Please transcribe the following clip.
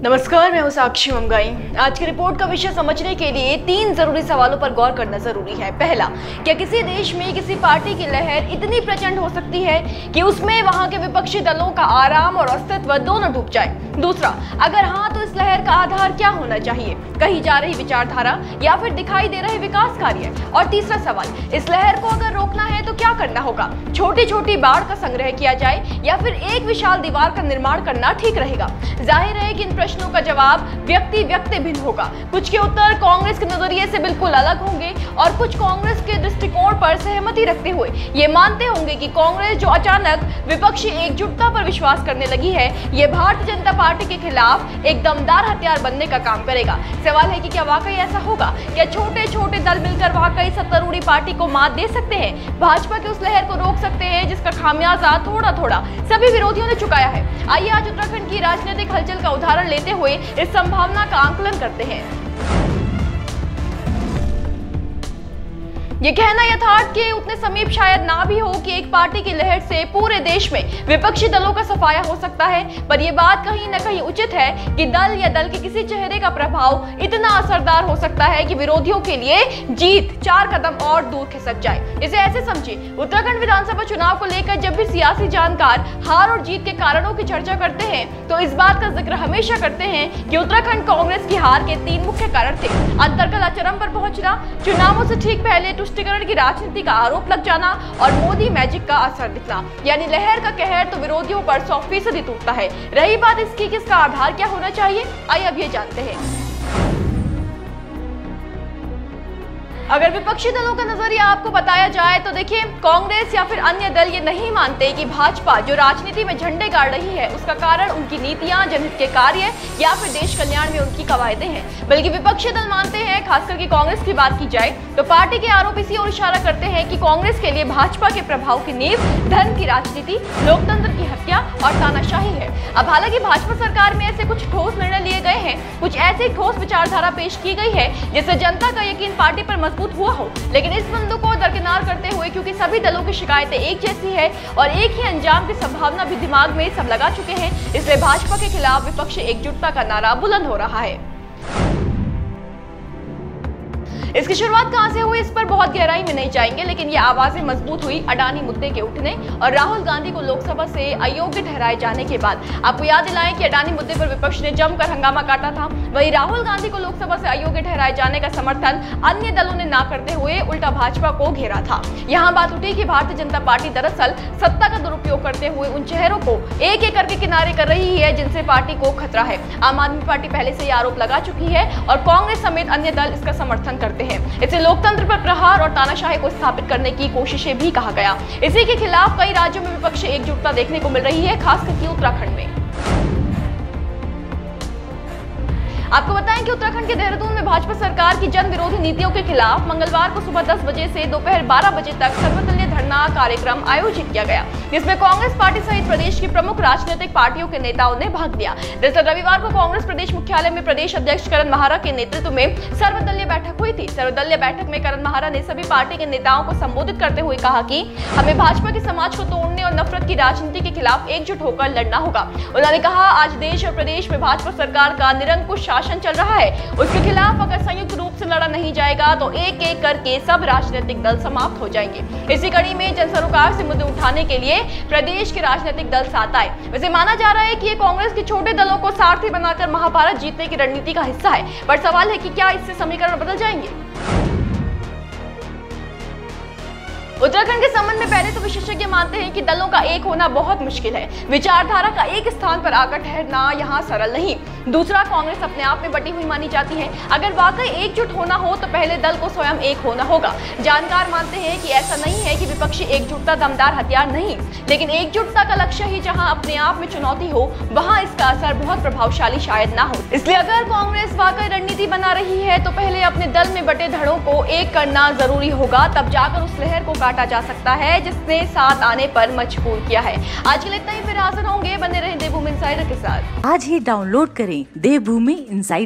नमस्कार, मैं हूं साक्षी मंगाई। आज की रिपोर्ट का विषय समझने के लिए 3 जरूरी सवालों पर गौर करना जरूरी है। पहला, क्या किसी देश में किसी पार्टी की लहर इतनी प्रचंड हो सकती है कि उसमें वहां के विपक्षी दलों का आराम और अस्तित्व दोनों डूब जाए? दूसरा, अगर हाँ तो इस लहर का आधार क्या होना चाहिए, कही जा रही विचारधारा या फिर दिखाई दे रहे विकास कार्य? और तीसरा सवाल, इस लहर को अगर रोकना है तो क्या करना होगा? छोटी छोटी बाढ़ का संग्रह किया जाए या फिर एक विशाल दीवार का निर्माण करना ठीक रहेगा? जाहिर है कि इन प्रश्नों का जवाब व्यक्ति भिन्न होगा। कुछ के उत्तर कांग्रेस के नजरिए से बिल्कुल अलग होंगे और कुछ कांग्रेस के दृष्टिकोण पर सहमति रखते हुए ये मानते होंगे कि कांग्रेस जो अचानक विपक्षी एकजुटता पर विश्वास करने लगी है, ये भारतीय जनता पार्टी के खिलाफ एक दमदार हथियार बनने का काम करेगा। सवाल है कि क्या वाकई ऐसा होगा? क्या छोटे छोटे दल मिलकर वाकई सत्तारूढ़ पार्टी को मात दे सकते हैं, भाजपा की उस लहर को रोक सकते हैं जिसका खामियाजा थोड़ा थोड़ा सभी विरोधियों ने चुकाया है? आइए आज उत्तराखंड की राजनीतिक हलचल का उदाहरण लेते हुए इस संभावना का आकलन करते हैं। ये कहना यथार्थ के उतने समीप शायद ना भी हो कि एक पार्टी की लहर से पूरे देश में विपक्षी दलों का सफाया हो सकता है, पर यह बात कहीं न कहीं उचित है कि दल या दल के किसी चेहरे का प्रभाव इतना असरदार हो सकता है कि विरोधियों के लिए जीत 4 कदम और दूर खिसक जाए। इसे ऐसे समझिए, उत्तराखंड विधानसभा चुनाव को लेकर जब भी सियासी जानकार हार और जीत के कारणों की चर्चा करते हैं तो इस बात का जिक्र हमेशा करते हैं कि उत्तराखंड कांग्रेस की हार के 3 मुख्य कारण थे। अंतर्कलह चरम पर पहुंचना, चुनावों से ठीक पहले तुष्टीकरण की राजनीति का आरोप लग जाना और मोदी मैजिक का असर दिखना। यानी लहर का कहर तो विरोधियों पर 100% टूटता है। रही बात इसकी कि इसका आधार क्या होना चाहिए, आइए अब ये जानते हैं। अगर विपक्षी दलों का नजरिया आपको बताया जाए तो देखिए, कांग्रेस या फिर अन्य दल ये नहीं मानते कि भाजपा जो राजनीति में झंडे गाड़ रही है उसका कारण उनकी नीतियां, जनहित के कार्य या फिर देश कल्याण में उनकी कवायदें हैं, बल्कि विपक्षी दल मानते हैं, खासकर की कांग्रेस की बात की जाए तो पार्टी के आरोप इसी ओर इशारा करते हैं कि कांग्रेस के लिए भाजपा के प्रभाव की नींव धर्म की राजनीति, लोकतंत्र की हत्या और तानाशाही है। अब हालांकि भाजपा सरकार में ऐसे कुछ ठोस निर्णय लिए गए हैं, कुछ ऐसी ठोस विचारधारा पेश की गई है जिससे जनता का यकीन पार्टी पर मजबूत हुआ हो, लेकिन इस बिंदु को दरकिनार करते हुए क्योंकि सभी दलों की शिकायतें एक जैसी है और एक ही अंजाम की संभावना भी दिमाग में सब लगा चुके हैं, इसलिए भाजपा के खिलाफ विपक्षी एकजुटता का नारा बुलंद हो रहा है। इसकी शुरुआत कहां से हुई इस पर बहुत गहराई में नहीं जाएंगे, लेकिन ये आवाजें मजबूत हुई अडानी मुद्दे के उठने और राहुल गांधी को लोकसभा से अयोग्य ठहराए जाने के बाद। आपको याद दिलाएं कि अडानी मुद्दे पर विपक्ष ने जमकर हंगामा काटा था, वहीं राहुल गांधी को लोकसभा से अयोग्य ठहराए जाने का समर्थन अन्य दलों ने ना करते हुए उल्टा भाजपा को घेरा था। यहाँ बात उठी कि भारतीय जनता पार्टी दरअसल सत्ता का दुरुपयोग करते हुए उन चेहरों को एक एक करके किनारे कर रही है जिनसे पार्टी को खतरा है। आम आदमी पार्टी पहले से ये आरोप लगा चुकी है और कांग्रेस समेत अन्य दल इसका समर्थन करते हैं। इसे लोकतंत्र पर प्रहार और तानाशाही को स्थापित करने की कोशिशें भी कहा गया। इसी के खिलाफ कई राज्यों में विपक्षी एकजुटता देखने को मिल रही है, खासकर उत्तराखंड में। आपको बताएं कि उत्तराखंड के देहरादून में भाजपा सरकार की जन विरोधी नीतियों के खिलाफ मंगलवार को सुबह 10 बजे से दोपहर 12 बजे तक सर्वदलीय धरना कार्यक्रम आयोजित किया गया, जिसमें कांग्रेस पार्टी सहित प्रदेश की प्रमुख राजनीतिक पार्टियों के नेताओं ने भाग लिया। दरअसल रविवार को कांग्रेस प्रदेश मुख्यालय में प्रदेश अध्यक्ष करण माहारा के नेतृत्व में सर्वदलीय बैठक हुई थी। सर्वदलीय बैठक में करण माहारा ने सभी पार्टी के नेताओं को संबोधित करते हुए कहा कि हमें भाजपा के समाज को तोड़ने और नफरत की राजनीति के खिलाफ एकजुट होकर लड़ना होगा। उन्होंने कहा, आज देश और प्रदेश में भाजपा सरकार का निरंकुश शासन चल रहा है, उसके खिलाफ अगर संयुक्त रूप से लड़ा नहीं जाएगा तो एक एक करके सब राजनीतिक दल समाप्त हो जाएंगे। इसी कड़ी में जन सरोकार से मुद्दे उठाने के लिए प्रदेश के राजनीतिक दल साथ आए। वैसे माना जा रहा है कि ये कांग्रेस के छोटे दलों को सारथी बनाकर महाभारत जीतने की रणनीति का हिस्सा है, पर सवाल है कि क्या इससे समीकरण बदल जाएंगे? उत्तराखंड के संबंध में पहले तो विशेषज्ञ मानते हैं कि दलों का एक होना बहुत मुश्किल है। विचारधारा का एक स्थान पर आकर ठहरना यहाँ सरल नहीं। दूसरा, कांग्रेस अपने आप में बटी हुई मानी जाती है। अगर वाकई एकजुट होना हो तो पहले दल को स्वयं एक होना होगा। जानकार मानते हैं कि ऐसा नहीं है कि विपक्षी एकजुटता दमदार हथियार नहीं, लेकिन एकजुटता का लक्ष्य ही जहां अपने आप में चुनौती हो वहां इसका असर बहुत प्रभावशाली शायद ना हो। इसलिए अगर कांग्रेस वाकई रणनीति बना रही है तो पहले अपने दल में बटे धड़ों को एक करना जरूरी होगा, तब जाकर उस लहर को काटा जा सकता है जिसने साथ आने पर मजबूर किया है। आज के लिए इतना ही, फिर हाजिर होंगे, बने रहें देवभूमि इनसाइडर के साथ। आज ही डाउनलोड करें देवभूमि इनसाइडर।